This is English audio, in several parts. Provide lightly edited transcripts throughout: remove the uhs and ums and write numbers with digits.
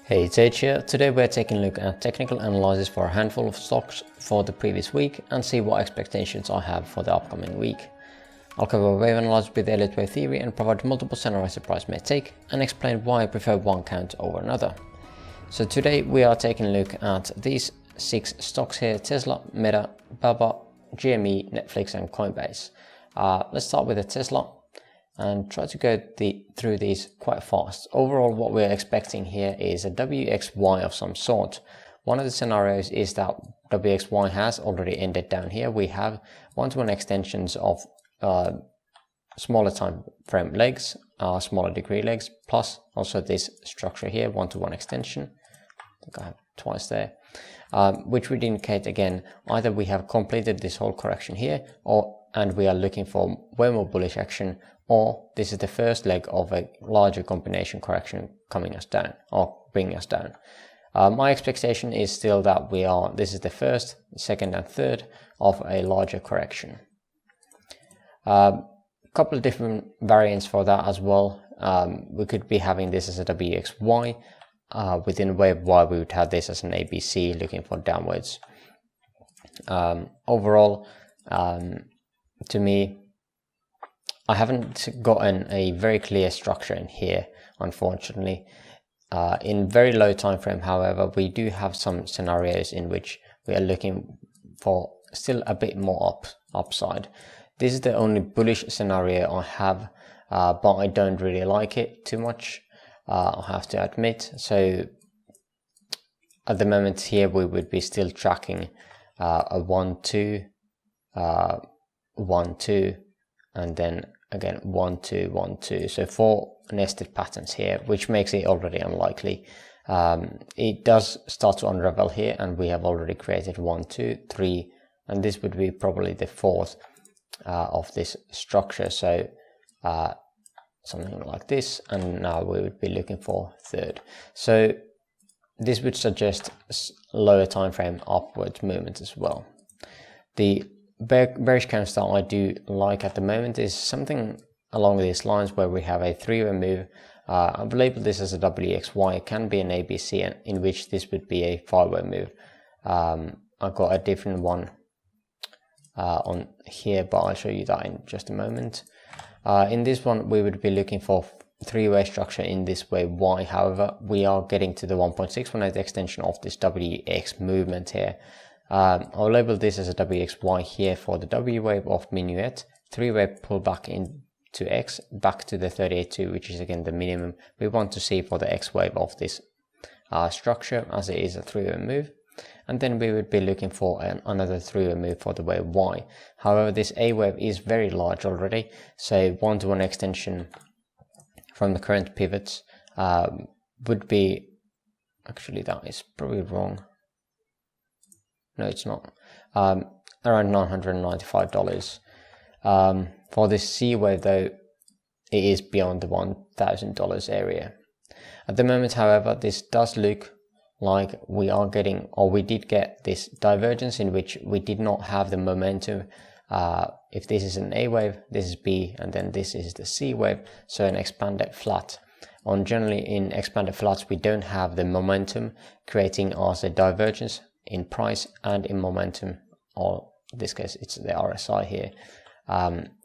Hey, it's H here. Today we're taking a look at technical analysis for a handful of stocks for the previous week and see what expectations I have for the upcoming week. I'll cover wave analysis with Elliott wave theory and provide multiple scenarios the price may take and explain why I prefer one count over another. So today we are taking a look at these 6 stocks here: Tesla, Meta, Baba, GME, Netflix and Coinbase. Let's start with the Tesla and try to go through these quite fast. Overall, what we're expecting here is a WXY of some sort. One of the scenarios is that WXY has already ended down here. We have one-to-one extensions of smaller time frame legs, smaller degree legs, plus also this structure here, one-to-one extension. I think I have twice there, which would indicate again either we have completed this whole correction here, and we are looking for way more bullish action, or this is the first leg of a larger combination correction coming us down or bringing us down. My expectation is still that this is the first, second and third of a larger correction. Couple of different variants for that as well. We could be having this as a WXY. Within wave Y we would have this as an ABC looking for downwards. Overall, to me, I haven't gotten a very clear structure in here, unfortunately. In very low time frame, however, we do have some scenarios in which we are looking for still a bit more upside. This is the only bullish scenario I have, but I don't really like it too much, I have to admit. So at the moment here we would be still tracking a 1-2, 1-2, and then again 1-2, 1-2. So 4 nested patterns here, which makes it already unlikely. It does start to unravel here, and we have already created 1, 2, 3, and this would be probably the 4th of this structure. So something like this, and now we would be looking for 3rd. So this would suggest lower time frame upwards movement as well. The bearish candle I do like at the moment is something along these lines where we have a 3-way move. I've labeled this as a WXY. It can be an ABC, in which this would be a 5-way move. I've got a different one on here, but I'll show you that in just a moment. In this one we would be looking for 3-way structure in this way Y. However, we are getting to the 1.618 extension of this WX movement here. I'll label this as a WXY here for the W wave of minuet, 3-way pullback into X back to the 38.2, which is again the minimum we want to see for the X wave of this structure, as it is a 3-way move. And then we would be looking for another 3-way move for the wave Y. However, this A wave is very large already, so one-to-one extension from the current pivots would be, actually that is probably wrong. No, it's not. Around $995. For this C wave though, it is beyond the $1,000 area. At the moment, however, this does look like we are getting, or we did get, this divergence in which we did not have the momentum. If this is an A wave, this is B, and then this is the C wave, so an expanded flat. Generally in expanded flats we don't have the momentum, creating us a divergence in price and in momentum, or in this case it's the RSI here.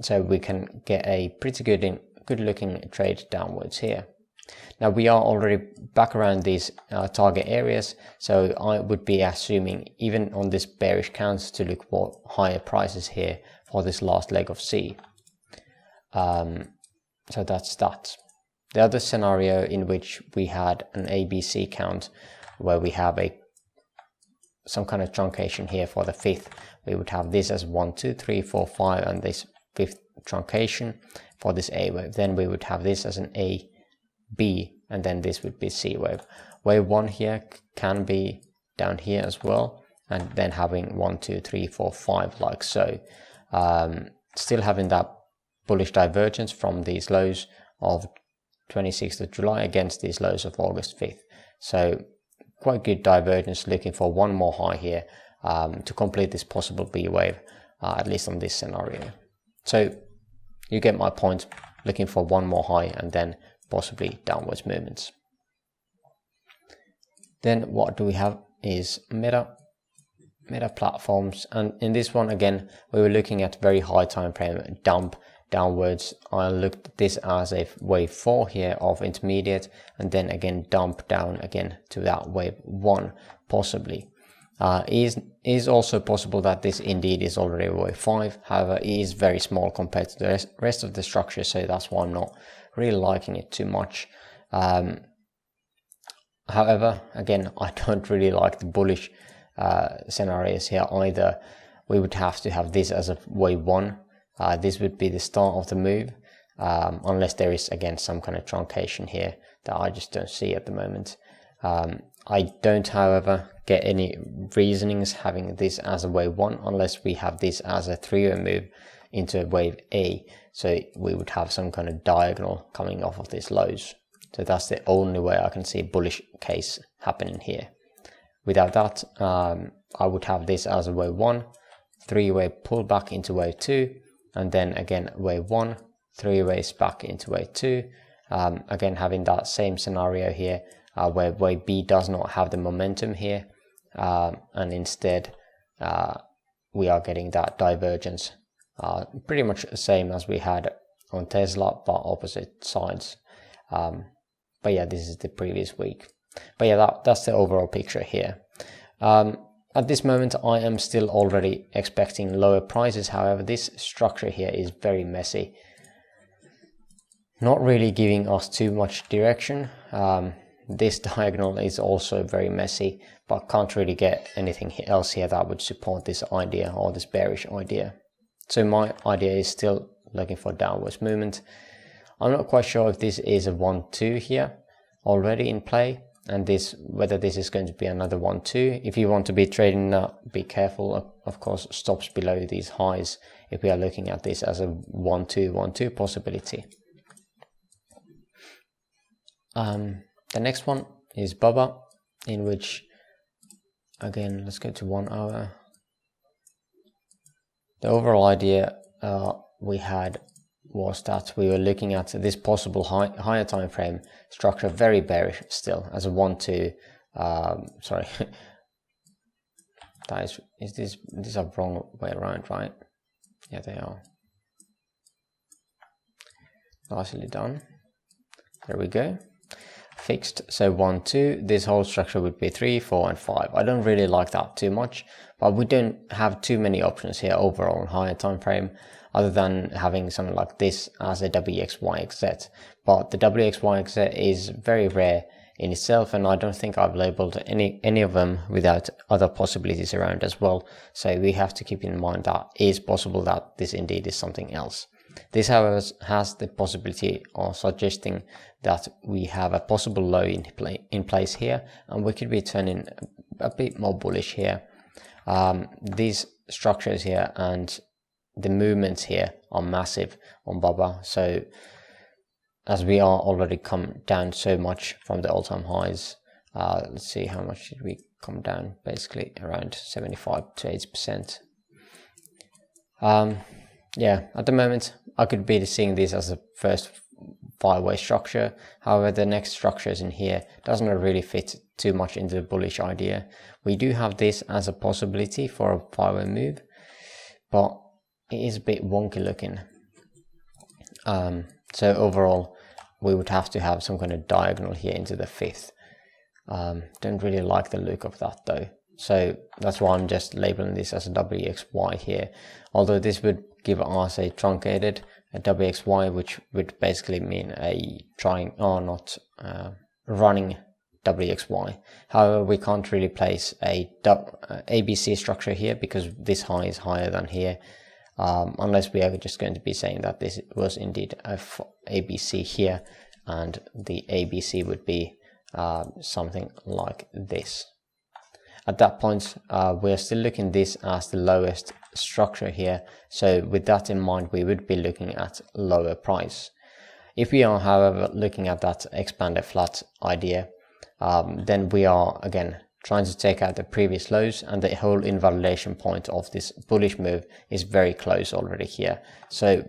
So we can get a pretty good looking trade downwards here. Now we are already back around these target areas, so I would be assuming even on this bearish count to look for higher prices here for this last leg of C. So that's that. The other scenario in which we had an ABC count, where we have some kind of truncation here for the 5th, we would have this as 1, 2, 3, 4, 5, and this 5th truncation for this A wave. Then we would have this as an A, B, and then this would be C wave. Wave 1 here can be down here as well, and then having 1, 2, 3, 4, 5 like so. Still having that bullish divergence from these lows of 26th of July against these lows of August 5th. So quite good divergence, looking for one more high here to complete this possible B wave, at least on this scenario. So you get my point, looking for one more high and then possibly downwards movements. Then what do we have is Meta platforms, and in this one again we were looking at very high time frame dump downwards. I looked at this as a wave 4 here of intermediate, and then again dump down again to that wave 1 possibly. Is also possible that this indeed is already a wave 5, however it is very small compared to the rest of the structure, so that's why I'm not really liking it too much. However, again, I don't really like the bullish scenarios here either. We would have to have this as a wave 1. This would be the start of the move, unless there is again some kind of truncation here that I just don't see at the moment. I don't, however, get any reasonings having this as a wave 1 unless we have this as a 3-way move into a wave A. So we would have some kind of diagonal coming off of these lows. So that's the only way I can see a bullish case happening here. Without that, I would have this as a wave 1, 3-way pullback into wave 2, and then again wave 1, 3 ways back into wave 2. Again, having that same scenario here, where wave B does not have the momentum here, and instead we are getting that divergence, pretty much the same as we had on Tesla, but opposite sides. But yeah, this is the previous week. But yeah, that's the overall picture here. At this moment, I am still already expecting lower prices. However, this structure here is very messy, not really giving us too much direction. This diagonal is also very messy, but can't really get anything else here that would support this idea or this bearish idea. So my idea is still looking for downwards movement. I'm not quite sure if this is a 1-2 here already in play, and whether this is going to be another 1-2. If you want to be trading that, be careful, of course, stops below these highs if we are looking at this as a 1-2 possibility. The next one is BUBA, in which, again, let's go to 1 hour. The overall idea we had was that we were looking at this possible higher time frame structure, very bearish still, as a 1-2. Sorry, these are wrong way around, right? Yeah, they are. Nicely done. There we go. Fixed. So 1-2. This whole structure would be 3, 4, and 5. I don't really like that too much, but we don't have too many options here overall on higher time frame, other than having something like this as a WXYZ. But the WXYZ is very rare in itself, and I don't think I've labeled any of them without other possibilities around as well. So we have to keep in mind that it is possible that this indeed is something else. This, however, has the possibility of suggesting that we have a possible low in place here, and we could be turning a bit more bullish here. These structures here and the movements here are massive on BUBA, so as we are already come down so much from the all-time highs, let's see how much did we come down, basically around 75 to 80%. Yeah, at the moment I could be seeing this as a first 5-way structure. However, the next structures in here doesn't really fit too much into the bullish idea. We do have this as a possibility for a 5-way move, but it is a bit wonky looking. So overall, we would have to have some kind of diagonal here into the 5th. Don't really like the look of that though. So that's why I'm just labeling this as a WXY here. Although this would give us a truncated WXY, which would basically mean a running WXY. However, we can't really place a ABC structure here because this high is higher than here, unless we are just going to be saying that this was indeed a ABC here, and the ABC would be something like this. At that point, we're still looking this as the lowest structure here. So with that in mind, we would be looking at lower price. If we are, however, looking at that expanded flat idea, then we are again trying to take out the previous lows, and the whole invalidation point of this bullish move is very close already here. So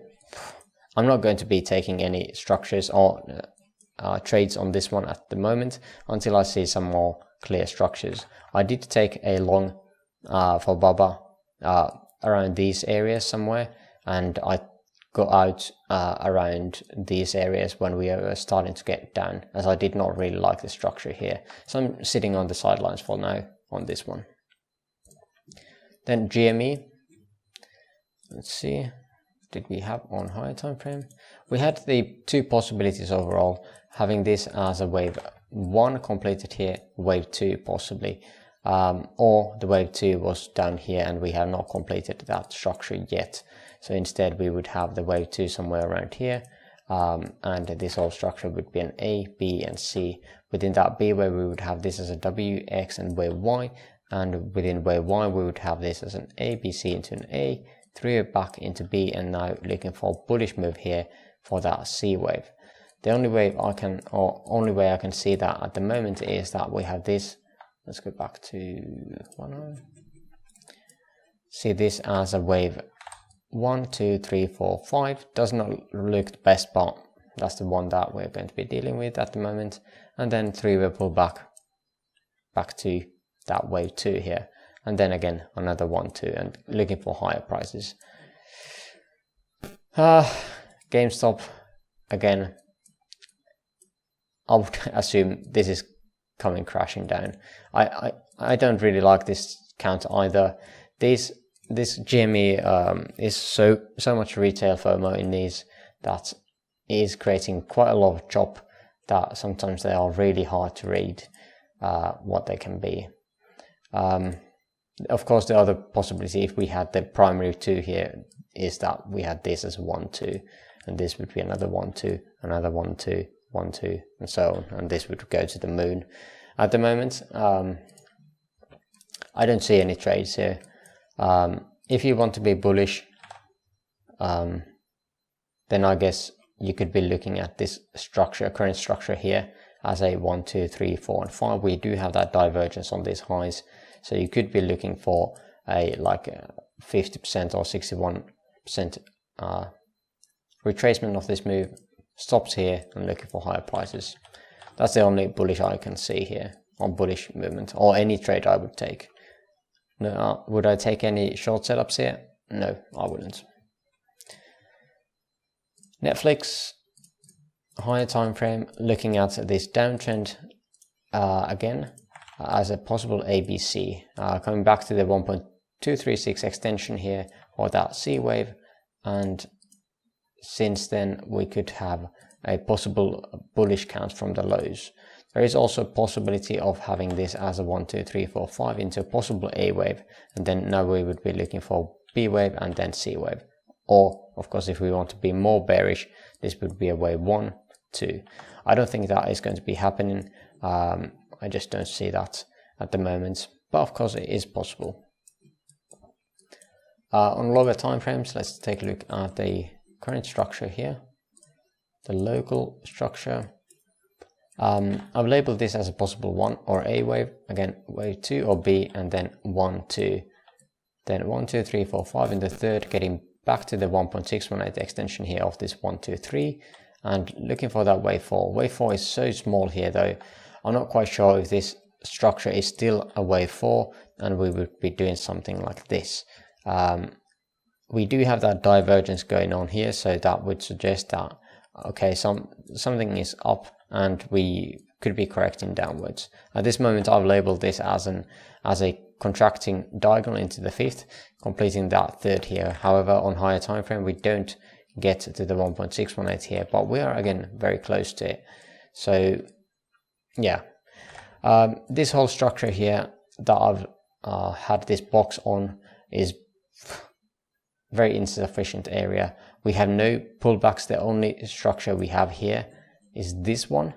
I'm not going to be taking any structures or trades on this one at the moment until I see some more clear structures. I did take a long for Baba around these areas somewhere, and I got out around these areas when we were starting to get down, as I did not really like the structure here. So I'm sitting on the sidelines for now on this one. Then GME, let's see, did we have on higher time frame? We had the two possibilities overall, having this as a wave 1 completed here, wave 2 possibly, or the wave 2 was down here and we have not completed that structure yet. So instead we would have the wave 2 somewhere around here, and this whole structure would be an A, B and C. Within that B wave we would have this as a W, X and wave Y, and within wave Y we would have this as an A, B, C into an A, 3 back into B, and now looking for a bullish move here for that C wave. The only way I can see that at the moment is that we have this. Let's go back to 1. See this as a wave 1, 2, 3, 4, 5. Does not look the best, but that's the one that we're going to be dealing with at the moment. And then 3 will pull back to that wave 2 here. And then again another 1, 2, and looking for higher prices. GameStop, again, I would assume this is coming crashing down. I don't really like this count either. This GME is so much retail FOMO in these that is creating quite a lot of chop that sometimes they are really hard to read what they can be. Of course, the other possibility, if we had the primary 2 here, is that we had this as 1, 2, and this would be another 1, 2, another 1, 2, 1, 2, and so on, and this would go to the moon. At the moment, I don't see any trades here. If you want to be bullish, then I guess you could be looking at this structure, current structure here, as a 1, 2, 3, 4, and 5. We do have that divergence on these highs, so you could be looking for a 50% or 61% retracement of this move, stops here, and looking for higher prices. That's the only bullish I can see here, or bullish movement, or any trade I would take. No, would I take any short setups here? No, I wouldn't. Netflix, higher time frame, looking at this downtrend again as a possible ABC, coming back to the 1.236 extension here for that C wave, and since then we could have a possible bullish count from the lows. There is also a possibility of having this as a 1, 2, 3, 4, 5 into a possible A wave, and then now we would be looking for B wave and then C wave. Or, of course, if we want to be more bearish, this would be a wave 1, 2. I don't think that is going to be happening. I just don't see that at the moment, but of course it is possible. On longer time frames, let's take a look at the current structure here, the local structure. I've labeled this as a possible 1 or A wave, again wave 2 or B, and then 1, 2, then 1, 2, 3, 4, 5 in the third, getting back to the 1.618 extension here of this 1, 2, 3, and looking for that wave 4. Wave 4 is so small here though, I'm not quite sure if this structure is still a wave 4 and we would be doing something like this. We do have that divergence going on here, so that would suggest that okay, something is up and we could be correcting downwards. At this moment I've labeled this as a contracting diagonal into the fifth, completing that third here. However, on higher time frame we don't get to the 1.618 here, but we are again very close to it. So yeah, this whole structure here that I've had this box on is very insufficient area. We have no pullbacks. The only structure we have here is this one.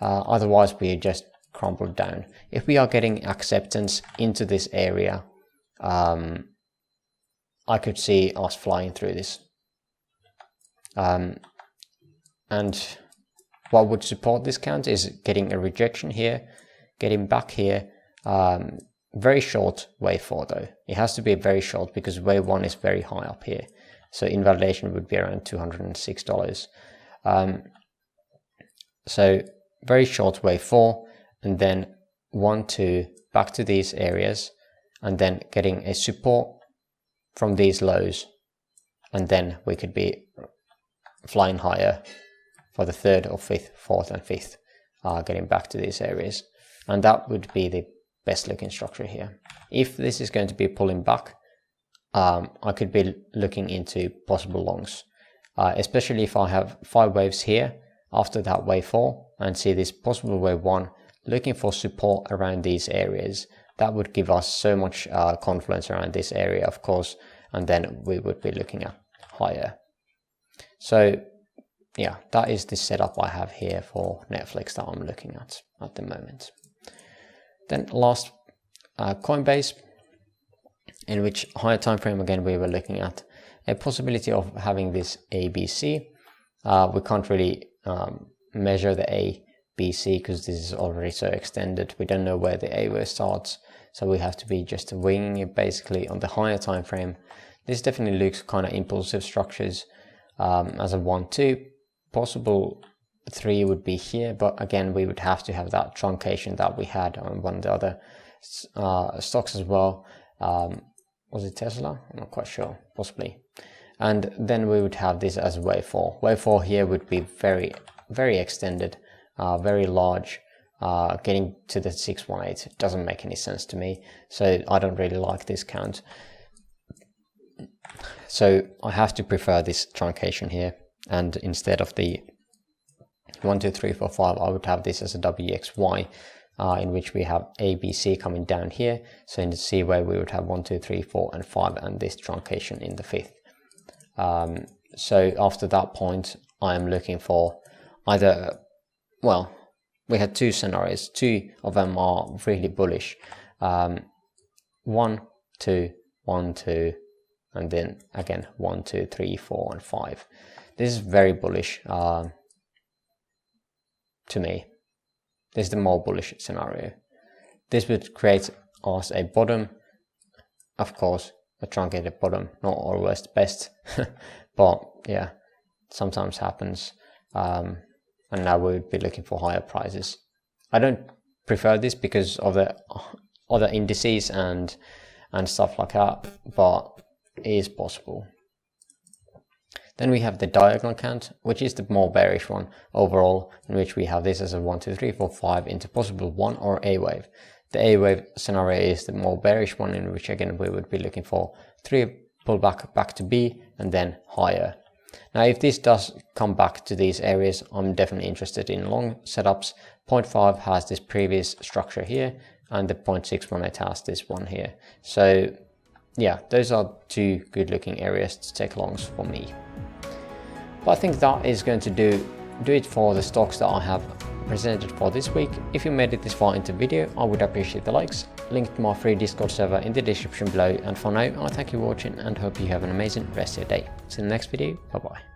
Otherwise we just crumbled down. If we are getting acceptance into this area, I could see us flying through this. And what would support this count is getting a rejection here, getting back here. Very short wave 4 though. It has to be very short because wave 1 is very high up here. So invalidation would be around $206. So very short wave 4, and then 1, 2, back to these areas, and then getting a support from these lows, and then we could be flying higher for the 3rd or 5th, 4th and 5th, getting back to these areas. And that would be the best looking structure here. If this is going to be pulling back, I could be looking into possible longs, especially if I have 5 waves here after that wave 4 and see this possible wave 1, looking for support around these areas. That would give us so much confluence around this area, of course, and then we would be looking at higher. So yeah, that is the setup I have here for Netflix that I'm looking at the moment. Then last, Coinbase, in which higher time frame again we were looking at a possibility of having this ABC. We can't really measure the ABC because this is already so extended. We don't know where the A wave starts, so we have to be just winging it basically on the higher time frame. This definitely looks kind of impulsive structures as a 1-2. Possible 3 would be here, but again we would have to have that truncation that we had on one of the other stocks as well. Was it Tesla? I'm not quite sure, possibly. And then we would have this as wave 4. Wave 4 here would be very, very extended, very large. Getting to the 618 doesn't make any sense to me, so I don't really like this count. So I have to prefer this truncation here, and instead of the 1, 2, 3, 4, 5, I would have this as a WXY, in which we have ABC coming down here. So in the C wave we would have 1, 2, 3, 4 and 5, and this truncation in the 5th. So after that point I am looking for either, well, we had 2 scenarios, 2 of them are really bullish. 1, 2, 1, 2, and then again 1, 2, 3, 4 and 5. This is very bullish to me. This is the more bullish scenario. This would create us a bottom. Of course, a truncated bottom, not always the best, but yeah, sometimes happens. And now we would be looking for higher prices. I don't prefer this because of the other indices and stuff like that, but it is possible. Then we have the diagonal count, which is the more bearish one overall, in which we have this as a 1, 2, 3, 4, 5 into possible 1 or A wave. The A wave scenario is the more bearish one, in which again we would be looking for 3 pullback back to B and then higher. Now if this does come back to these areas, I'm definitely interested in long setups. 0.5 has this previous structure here, and the 0.618 has this one here. So yeah, those are 2 good looking areas to take longs for me. But I think that is going to do it for the stocks that I have presented for this week. If you made it this far into the video, I would appreciate the likes. Link to my free Discord server in the description below. And for now, I thank you for watching and hope you have an amazing rest of your day. See you in the next video. Bye bye.